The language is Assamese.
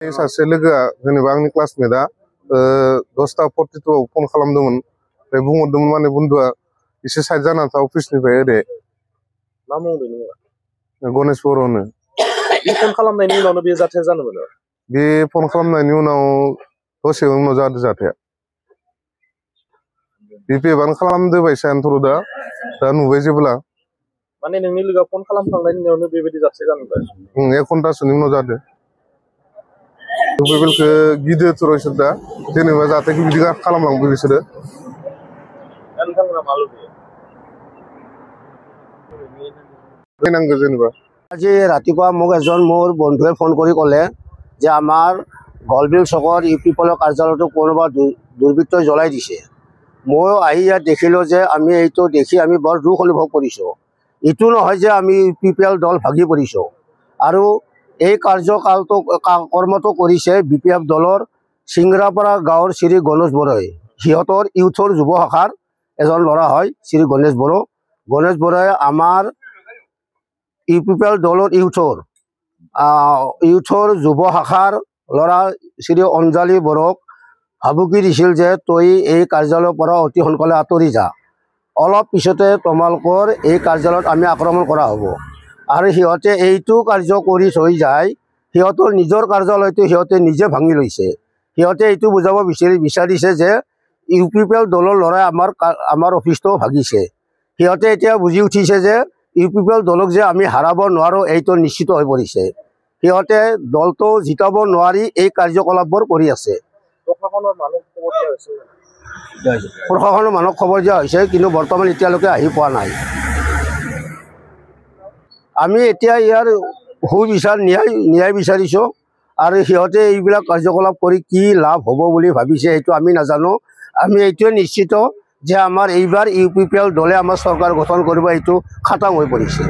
सासे लोगोआ जेनेबा आंनि क्लासमेटआ 10:42 आव फन खालामदोंमोन ओमफ्राय बुंहरदोंमोन माने बन्दुआ एसे साइड जाना था अफिसनिफ्राय ओरै मा मुं बेनि मुङा गणेश बर'नो बे फन खालामनायनि उनावनो बे जाथाया जानो मोनो बे फन खालामनायनि उनाव दसे उनाव जादों जाथाया बिपेबानो खालामदो बायसानोथ' दा नुबाय जेब्ला माने नोंनि लोगोआ फन खालामखांनायनि उनावनो बेबायदि जाथाया जानो 1 घन्टासोनि उनाव जादों बेलखौ गिदोथ' इसोर दा जेनेबा जाथायखौ बिदि खालामलांबाय बिसोरो फैनांगौ जेनेबा আজি ৰাতিপুৱা মোক এজন মোৰ বন্ধুৱে ফোন কৰি ক'লে যে আমাৰ গলবিল চকৰ ইউপিপলৰ কাৰ্যালয়টো কোনোবা দুৰ্বৃত্তই জ্বলাই দিছে ময়ো আহি ইয়াত দেখিলোঁ যে আমি এইটো দেখি আমি বৰ দুখ অনুভৱ কৰিছোঁ এইটো নহয় যে আমি ইউপিপিএল দল ভাগি পৰিছোঁ আৰু এই কাৰ্যকালটো কৰ্মটো কৰিছে বিপিএফ দলৰ চিংৰাপাৰা গাঁৱৰ শ্ৰী গণেশ বৰাই সিহঁতৰ ইউথৰ যুৱ শাখাৰ এজন ল'ৰা হয় শ্ৰী গণেশ বৰাই আমাৰ ইউপিপিএল দলৰ ইউথৰ যুৱ শাখাৰ ল'ৰা শ্ৰী অঞ্জলি বৰক ভাবুকি দিছিল যে তই এই কাৰ্যালয়ৰ পৰা অতি সোনকালে আঁতৰি যা অলপ পিছতে তোমালোকৰ এই কাৰ্যালয়ত আমি আক্ৰমণ কৰা হ'ব আৰু সিহঁতে এইটো কাৰ্য কৰি থৈ যায় সিহঁতৰ নিজৰ কাৰ্যালয়টো সিহঁতে নিজে ভাঙি লৈছে সিহঁতে এইটো বুজাব বিচাৰিছে যে ইউপিপিএল দলৰ ল'ৰাই আমাৰ অফিচটো ভাগিছে সিহঁতে এতিয়া বুজি উঠিছে যে ইউপিপিএল দলক যে আমি হাৰাব নোৱাৰোঁ এইটো নিশ্চিত হৈ পৰিছে সিহঁতে দলটো জিকাব নোৱাৰি এই কাৰ্যকলাপবোৰ কৰি আছে প্ৰশাসনৰ মানুহক খবৰ দিয়া হৈছে কিন্তু বৰ্তমান এতিয়ালৈকে আহি পোৱা নাই আমি এতিয়া ইয়াৰ ন্যায় বিচাৰিছোঁ আৰু সিহঁতে এইবিলাক কাৰ্যকলাপ কৰি কি লাভ হ'ব বুলি ভাবিছে সেইটো আমি নাজানো আমি এইটোৱে নিশ্চিত যে আমাৰ এইবাৰ ইউপিপিএল দলে আমাৰ চৰকাৰ গঠন কৰিব এইটো খাটাং হৈ পৰিছে